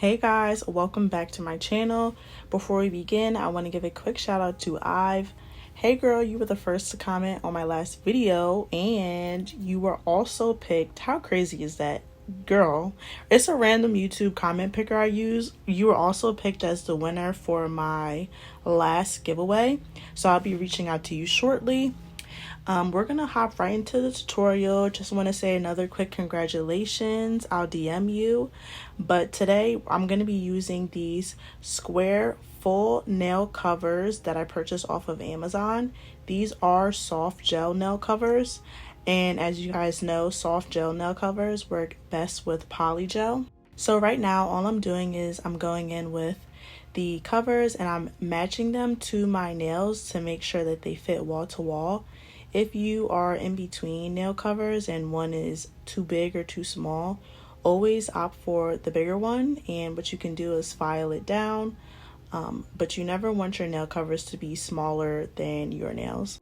Hey guys, welcome back to my channel. Before we begin, I want to give a quick shout out to Ive. Hey girl, you were the first to comment on my last video and you were also picked. How crazy is that? Girl, it's a random YouTube comment picker I use. You were also picked as the winner for my last giveaway. So I'll be reaching out to you shortly. We're gonna hop right into the tutorial. Just want to say another quick congratulations. I'll DM you. But today I'm gonna be using these square full nail covers that I purchased off of Amazon. These are soft gel nail covers. And as you guys know, soft gel nail covers work best with Polygel. So right now, all I'm doing is I'm going in with the covers and I'm matching them to my nails to make sure that they fit wall to wall. If you are in between nail covers and one is too big or too small, always opt for the bigger one, and what you can do is file it down, but you never want your nail covers to be smaller than your nails.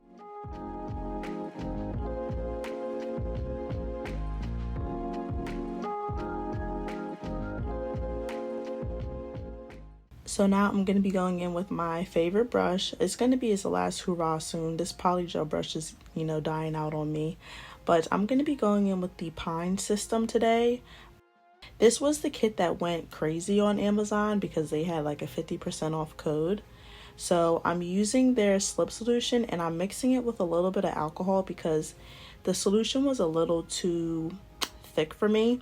So now I'm going to be going in with my favorite brush. It's going to be its last hurrah soon. This polygel brush is, dying out on me. But I'm going to be going in with the Pine system today. This was the kit that went crazy on Amazon because they had like a 50% off code. So I'm using their slip solution and I'm mixing it with a little bit of alcohol because the solution was a little too thick for me.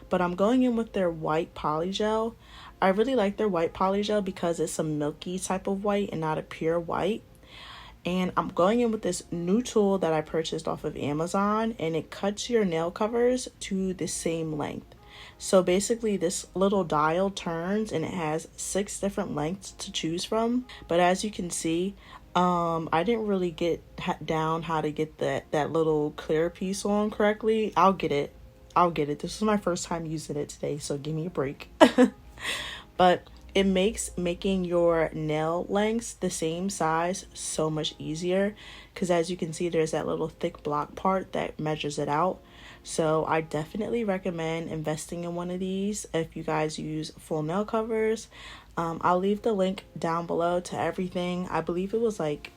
But I'm going in with their white polygel. I really like their white polygel because it's a milky type of white and not a pure white. And I'm going in with this new tool that I purchased off of Amazon, and it cuts your nail covers to the same length. So basically this little dial turns and it has 6 different lengths to choose from. But as you can see, I didn't really get down how to get that little clear piece on correctly. I'll get it. This is my first time using it today, so give me a break. But it makes making your nail lengths the same size so much easier because as you can see, there's that little thick block part that measures it out. So I definitely recommend investing in one of these if you guys use full nail covers. I'll leave the link down below to everything. I believe it was like,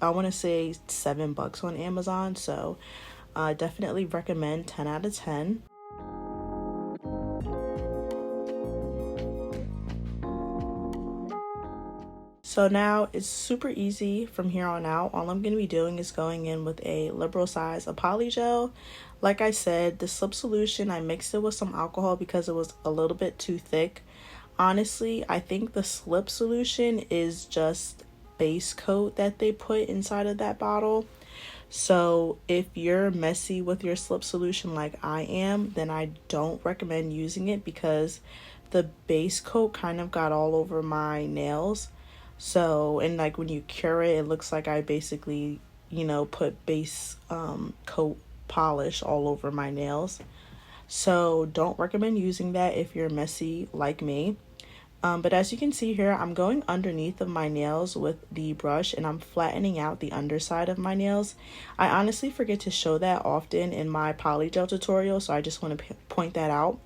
I want to say $7 on Amazon. So definitely recommend 10 out of 10. So now it's super easy from here on out. All I'm going to be doing is going in with a liberal size of polygel. Like I said, the slip solution, I mixed it with some alcohol because it was a little bit too thick. Honestly, I think the slip solution is just base coat that they put inside of that bottle. So if you're messy with your slip solution like I am, then I don't recommend using it because the base coat kind of got all over my nails. So, and like when you cure it, it looks like I basically, put base coat polish all over my nails. So don't recommend using that if you're messy like me. But as you can see here, I'm going underneath of my nails with the brush and I'm flattening out the underside of my nails. I honestly forget to show that often in my polygel tutorial, so I just want to point that out.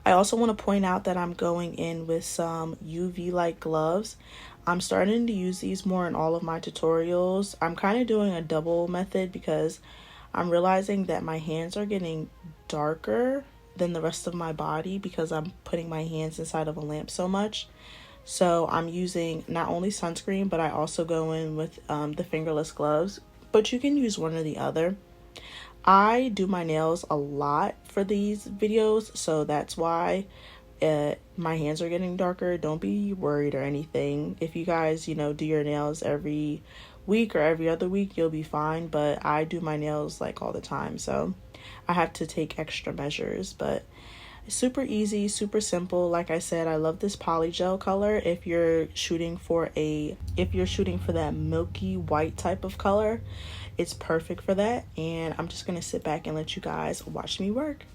I also want to point out that I'm going in with some UV light gloves. I'm starting to use these more in all of my tutorials. I'm kind of doing a double method because I'm realizing that my hands are getting darker than the rest of my body because I'm putting my hands inside of a lamp so much. So I'm using not only sunscreen, but I also go in with the fingerless gloves, but you can use one or the other. I do my nails a lot for these videos, so that's why my hands are getting darker. Don't be worried or anything. If you guys, do your nails every week or every other week, you'll be fine. But I do my nails like all the time, so I have to take extra measures. But super easy, super simple. Like I said, I love this polygel color. If you're shooting for that milky white type of color, it's perfect for that. And I'm just gonna sit back and let you guys watch me work.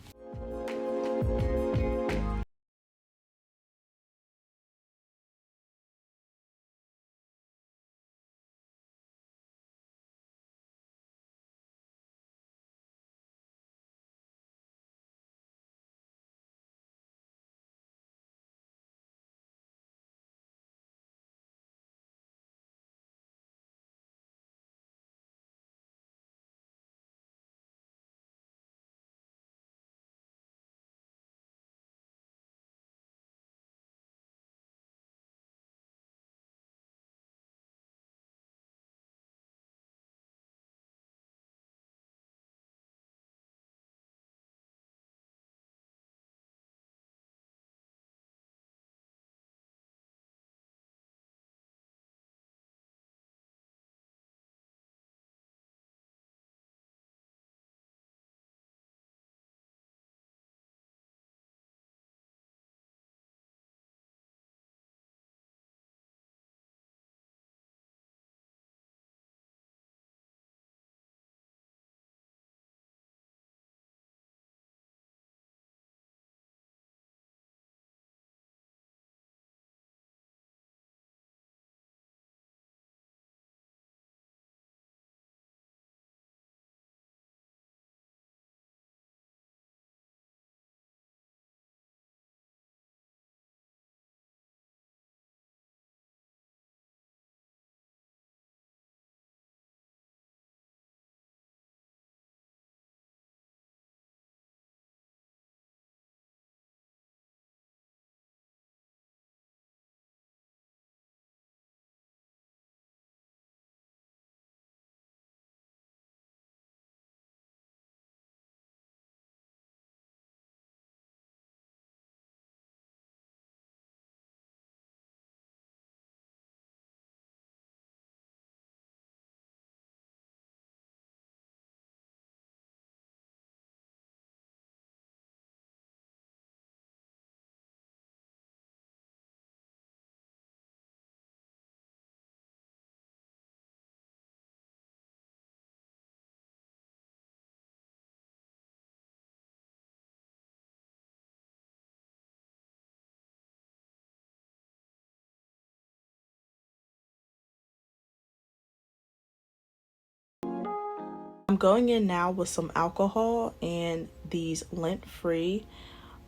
I'm going in now with some alcohol and these lint-free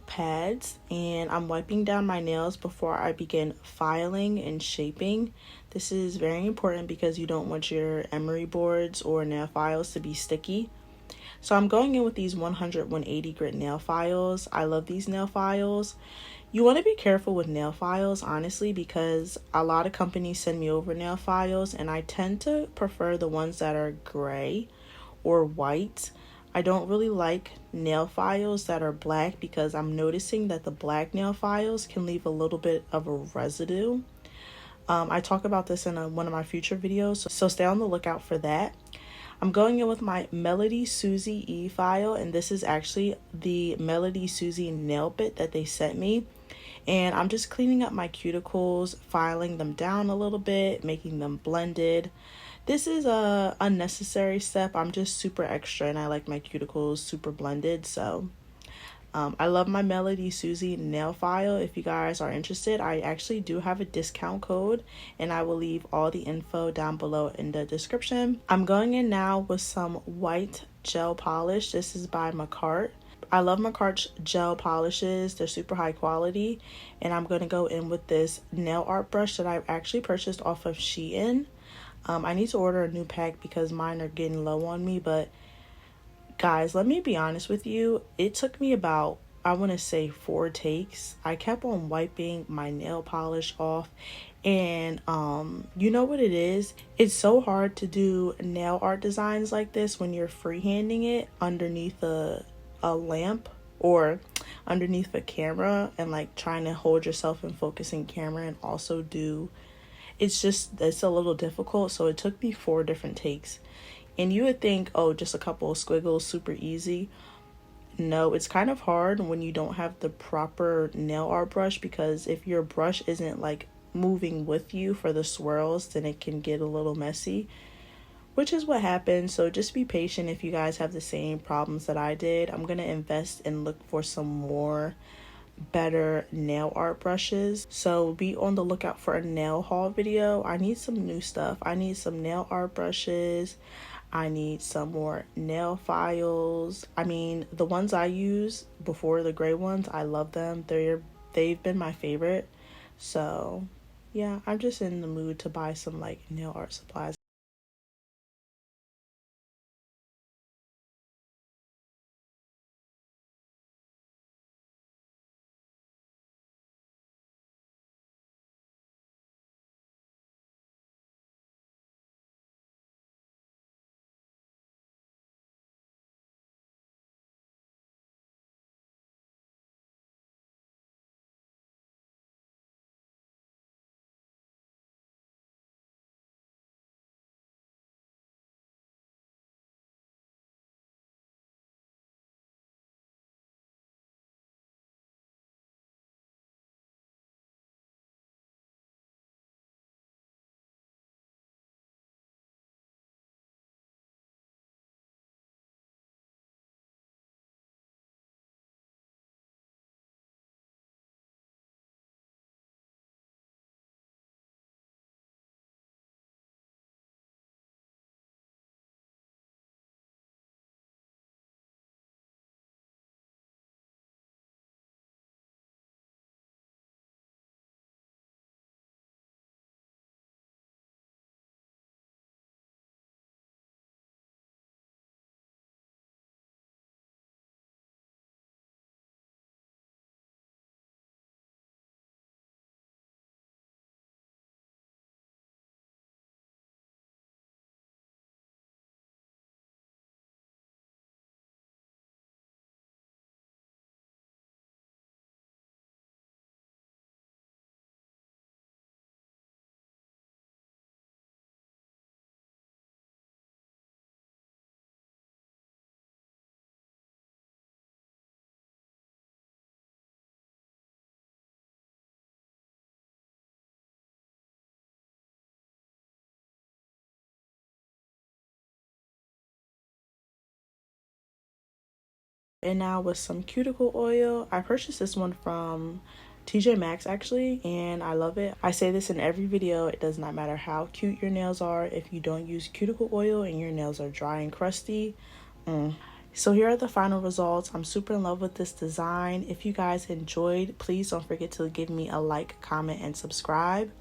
pads, and I'm wiping down my nails before I begin filing and shaping. This is very important because you don't want your emery boards or nail files to be sticky. So I'm going in with these 180 grit nail files. I love these nail files. You want to be careful with nail files, honestly, because a lot of companies send me over nail files and I tend to prefer the ones that are gray or white. I don't really like nail files that are black because I'm noticing that the black nail files can leave a little bit of a residue. I talk about this in one of my future videos, so stay on the lookout for that. I'm going in with my MelodySusie e-file, and this is actually the MelodySusie nail bit that they sent me. And I'm just cleaning up my cuticles, filing them down a little bit, making them blended. This is a unnecessary step. I'm just super extra and I like my cuticles super blended. So I love my MelodySusie nail file. If you guys are interested, I actually do have a discount code and I will leave all the info down below in the description. I'm going in now with some white gel polish. This is by MAKARRT. I love MAKARRT's gel polishes. They're super high quality. And I'm going to go in with this nail art brush that I've actually purchased off of Shein. I need to order a new pack because mine are getting low on me, but guys, let me be honest with you. It took me about, I want to say 4 takes. I kept on wiping my nail polish off, and you know what it is? It's so hard to do nail art designs like this when you're freehanding it underneath a lamp or underneath a camera and like trying to hold yourself in focusing camera and also do, it's a little difficult. So it took me 4 different takes. And you would think, oh, just a couple of squiggles, super easy. No, it's kind of hard when you don't have the proper nail art brush, because if your brush isn't like moving with you for the swirls, then it can get a little messy, which is what happened. So just be patient if you guys have the same problems that I did. I'm going to invest and look for some more better nail art brushes, so be on the lookout for a nail haul video. I need some new stuff. I need some nail art brushes. I need some more nail files. I mean, the ones I use before, the gray ones, I love them. They've been my favorite. So yeah, I'm just in the mood to buy some like nail art supplies. And now with some cuticle oil, I purchased this one from TJ Maxx actually, and I love it. I say this in every video, it does not matter how cute your nails are. If you don't use cuticle oil and your nails are dry and crusty, So here are the final results. I'm super in love with this design. If you guys enjoyed, please don't forget to give me a like, comment, and subscribe.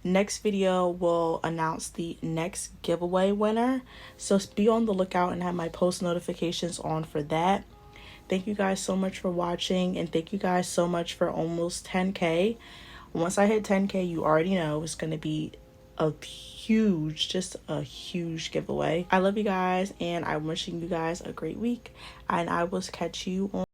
Next video will announce the next giveaway winner, so be on the lookout and have my post notifications on for that. Thank you guys so much for watching, and thank you guys so much for almost 10K. Once I hit 10K, you already know it's gonna be a huge, just a huge giveaway. I love you guys, and I'm wishing you guys a great week, and I will catch you on